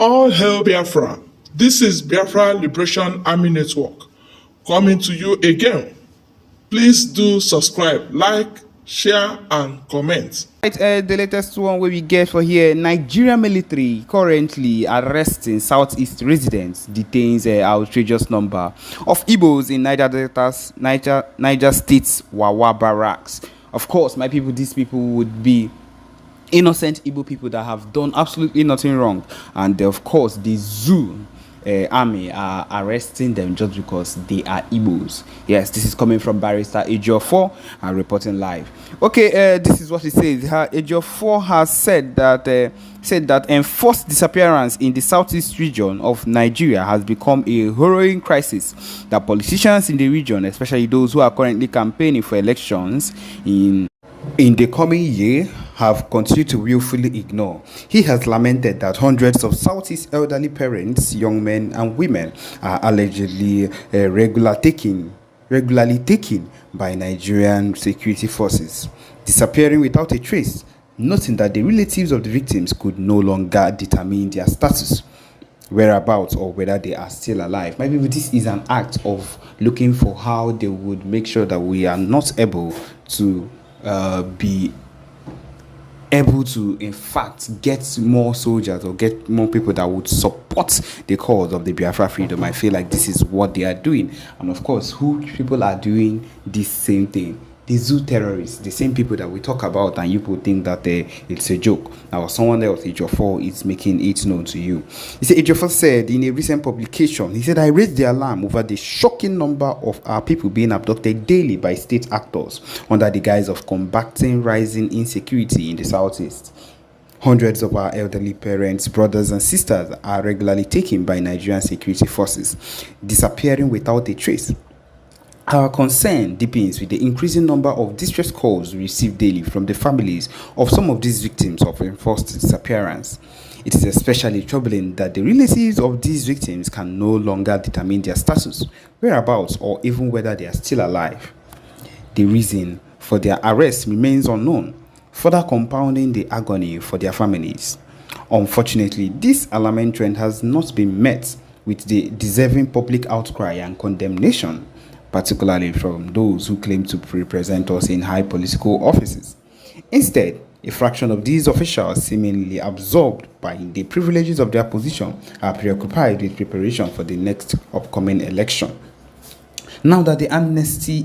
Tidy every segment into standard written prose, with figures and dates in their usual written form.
All hail Biafra. This is Biafra Liberation Army Network coming to you again. Please do subscribe, like, share, and comment. Right, the latest one where we get for here, Nigeria military currently arresting Southeast residents, detains an outrageous number of Igbos in Niger State's Wawa barracks. Of course, my people, these people would be innocent Igbo people that have done absolutely nothing wrong, and of course the zoo army are arresting them just because they are Igbos. Yes, this is coming from Barrister Ejiofor and reporting live. Okay, this is what he says. Ejiofor has said that enforced disappearance in the southeast region of Nigeria has become a harrowing crisis that politicians in the region, especially those who are currently campaigning for elections in the coming year, have continued to willfully ignore. He has lamented that hundreds of Southeast elderly parents, young men and women are allegedly regularly taken by Nigerian security forces, disappearing without a trace, noting that the relatives of the victims could no longer determine their status, whereabouts, or whether they are still alive. Maybe this is an act of looking for how they would make sure that we are not able to be able to, in fact, get more soldiers or get more people that would support the cause of the Biafra freedom. I feel like this is what they are doing. And of course, who people are doing this same thing? The zoo terrorists, the same people that we talk about, and you people think that it's a joke. Now, someone else, Ejiofor, is making it known to you. He said, Ejiofor said in a recent publication, he said, I raised the alarm over the shocking number of our people being abducted daily by state actors under the guise of combating rising insecurity in the southeast. Hundreds of our elderly parents, brothers, and sisters are regularly taken by Nigerian security forces, disappearing without a trace. Our concern deepens with the increasing number of distress calls received daily from the families of some of these victims of enforced disappearance. It is especially troubling that the relatives of these victims can no longer determine their status, whereabouts, or even whether they are still alive. The reason for their arrest remains unknown, further compounding the agony for their families. Unfortunately, this alarming trend has not been met with the deserving public outcry and condemnation, particularly from those who claim to represent us in high political offices. Instead, a fraction of these officials, seemingly absorbed by the privileges of their position, are preoccupied with preparation for the next upcoming election. Now that the Amnesty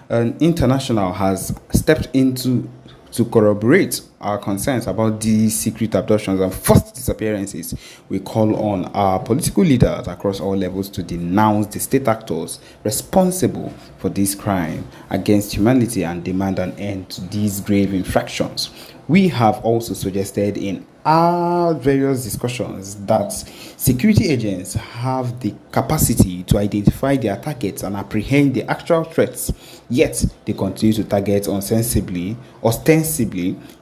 International has stepped into to corroborate our concerns about these secret abductions and forced disappearances, we call on our political leaders across all levels to denounce the state actors responsible for this crime against humanity and demand an end to these grave infractions. We have also suggested in our various discussions that security agents have the capacity to identify their targets and apprehend the actual threats, yet they continue to target ostensibly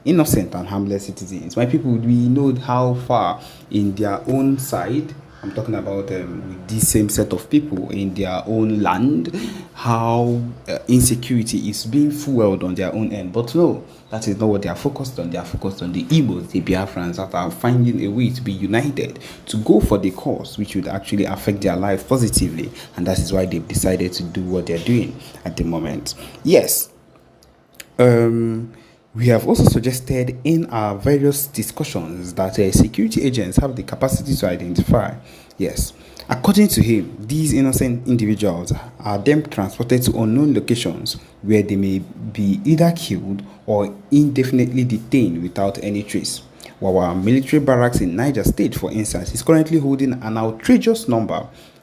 innocent and harmless citizens. My people, we know how far in their own side, I'm talking about with this same set of people in their own land, how insecurity is being fueled on their own end. But no, that is not what they are focused on. They are focused on the Igbos, the Biafrans that are finding a way to be united, to go for the cause which would actually affect their life positively. And that is why they've decided to do what they're doing at the moment. Yes. We have also suggested in our various discussions that security agents have the capacity to identify. Yes. According to him, these innocent individuals are then transported to unknown locations where they may be either killed or indefinitely detained without any trace. While our military barracks in Niger State, for instance, is currently holding an outrageous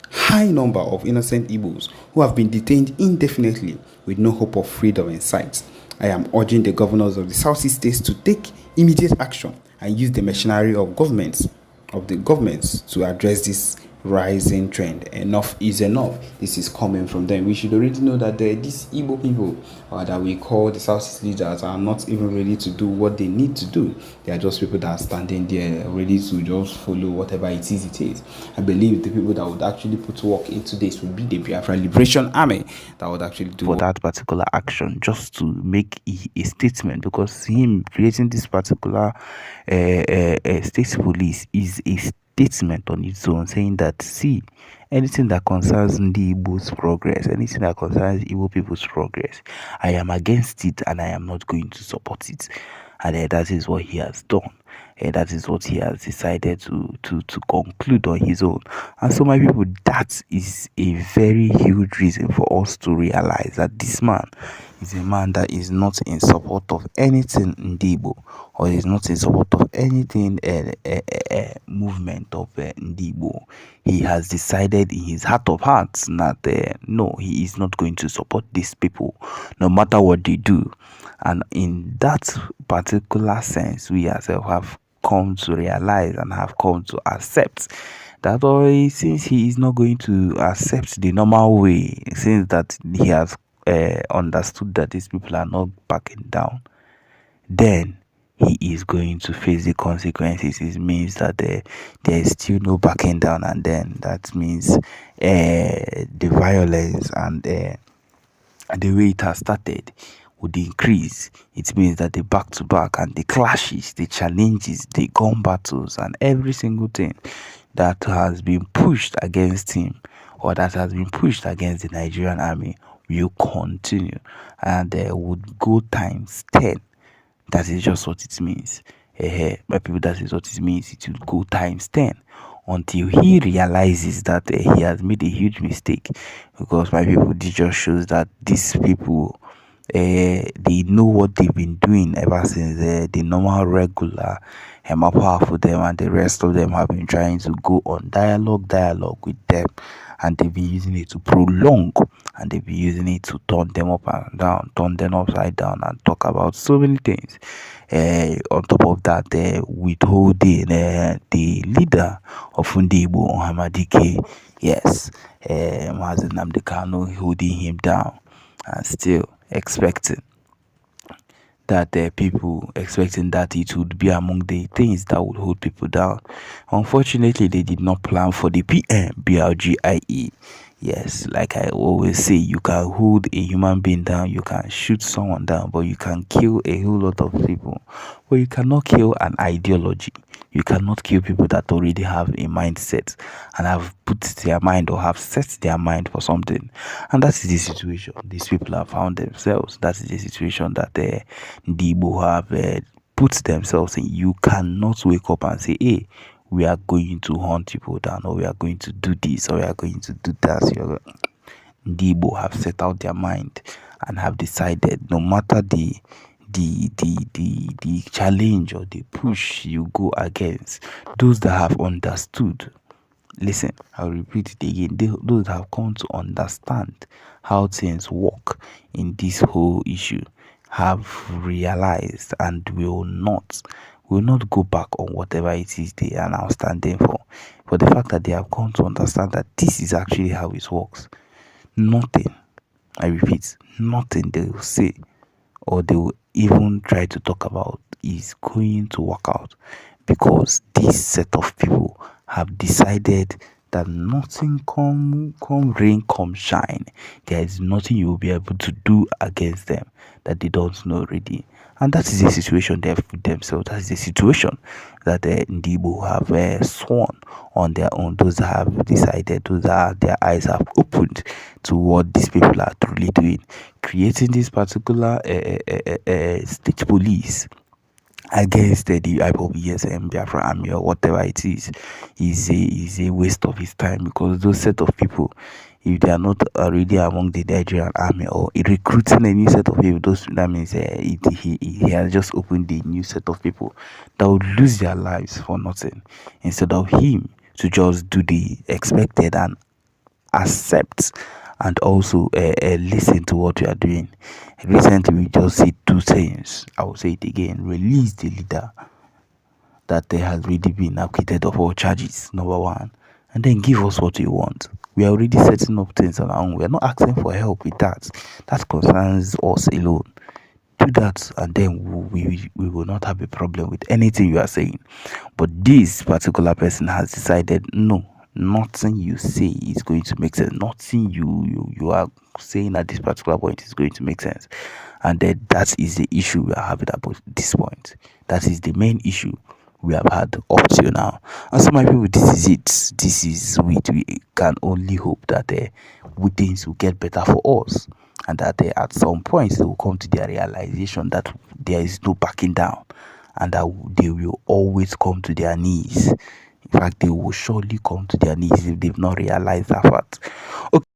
high number of innocent Igbos who have been detained indefinitely with no hope of freedom in sight. I am urging the governors of the Southeast states to take immediate action and use the machinery of the governments to address this rising trend. Enough is enough. This is coming from them. We should already know that these Igbo people that we call the Southeast leaders are not even ready to do what they need to do. They are just people that are standing there ready to just follow whatever it is. I believe the people that would actually put work into this would be the Biafra Liberation Army that would actually do for that particular action, just to make a statement, because him creating this particular state police is a statement on its own saying that, see, anything that concerns the Igbo's progress, anything that concerns Igbo people's progress, I am against it and I am not going to support it. And that is what he has done. That is what he has decided to conclude on his own. And so, my people, that is a very huge reason for us to realize that this man is a man that is not in support of anything Ndibo, or is not in support of anything movement of Ndibo. He has decided in his heart of hearts that no, he is not going to support these people no matter what they do. And in that particular sense, we ourselves have come to realize and have come to accept that since he is not going to accept the normal way, since that he has understood that these people are not backing down, then he is going to face the consequences. It means that there is still no backing down, and then that means the violence and the way it has started would increase. It means that the back to back and the clashes, the challenges, the gun battles, and every single thing that has been pushed against him, or that has been pushed against the Nigerian army, will continue, and would go times 10. That is just what it means. My people, that is what it means. It will go times 10 until he realizes that he has made a huge mistake. Because, my people, this just shows that these people, they know what they've been doing ever since the normal regular Hema for them and the rest of them have been trying to go on dialogue with them, and they've been using it to prolong, and they've been using it to turn them up and down, turn them upside down, and talk about so many things. On top of that, withholding the leader of Fundibo, Hamadike, yes, Mazen Namdekano, holding him down, and still expecting that people expecting that it would be among the things that would hold people down. Unfortunately, they did not plan for the BLGIE. Yes, like I always say, you can hold a human being down, you can shoot someone down, but you can kill a whole lot of people. But you cannot kill an ideology. You cannot kill people that already have a mindset and have put their mind or have set their mind for something. And that is the situation these people have found themselves. That is the situation that the Igbo have put themselves in. You cannot wake up and say, hey, we are going to hunt people down, or we are going to do this, or we are going to do that. The Igbo have set out their mind and have decided, no matter the challenge or the push you go against, those that have understood, listen, I'll repeat it again, those that have come to understand how things work in this whole issue have realized and will not go back on whatever it is they are now standing for the fact that they have come to understand that this is actually how it works. Nothing, I repeat, nothing they will say or they will even try to talk about is going to work out, because this set of people have decided that nothing come rain, come shine, there is nothing you will be able to do against them that they don't know already. And that is the situation they have put themselves. That is the situation that the Ndibo have sworn on their own. Those that have decided, those that their eyes have opened to what these people are truly doing, creating this particular state police against the IPOB, Biafra Army, or whatever it is a waste of his time, because those set of people, if they are not already among the Nigerian army or recruiting a new set of people, that means he has just opened a new set of people that would lose their lives for nothing, instead of him to just do the expected and accept and also listen to what we are doing. Recently, we just see two things. I will say it again: release the leader that has already been acquitted of all charges, number one, and then give us what we want. We are already setting up things on our own. We are not asking for help with that. That concerns us alone. Do that, and then we will not have a problem with anything you are saying. But this particular person has decided, no, nothing you say is going to make sense. Nothing you are saying at this particular point is going to make sense. And then that is the issue we are having about this point. That is the main issue we have had up till now. And so, my people, this is it. This is it. We can only hope that things will get better for us, and that at some point they will come to their realization that there is no backing down, and that they will always come to their knees. In fact, they will surely come to their knees if they've not realized that fact. Okay.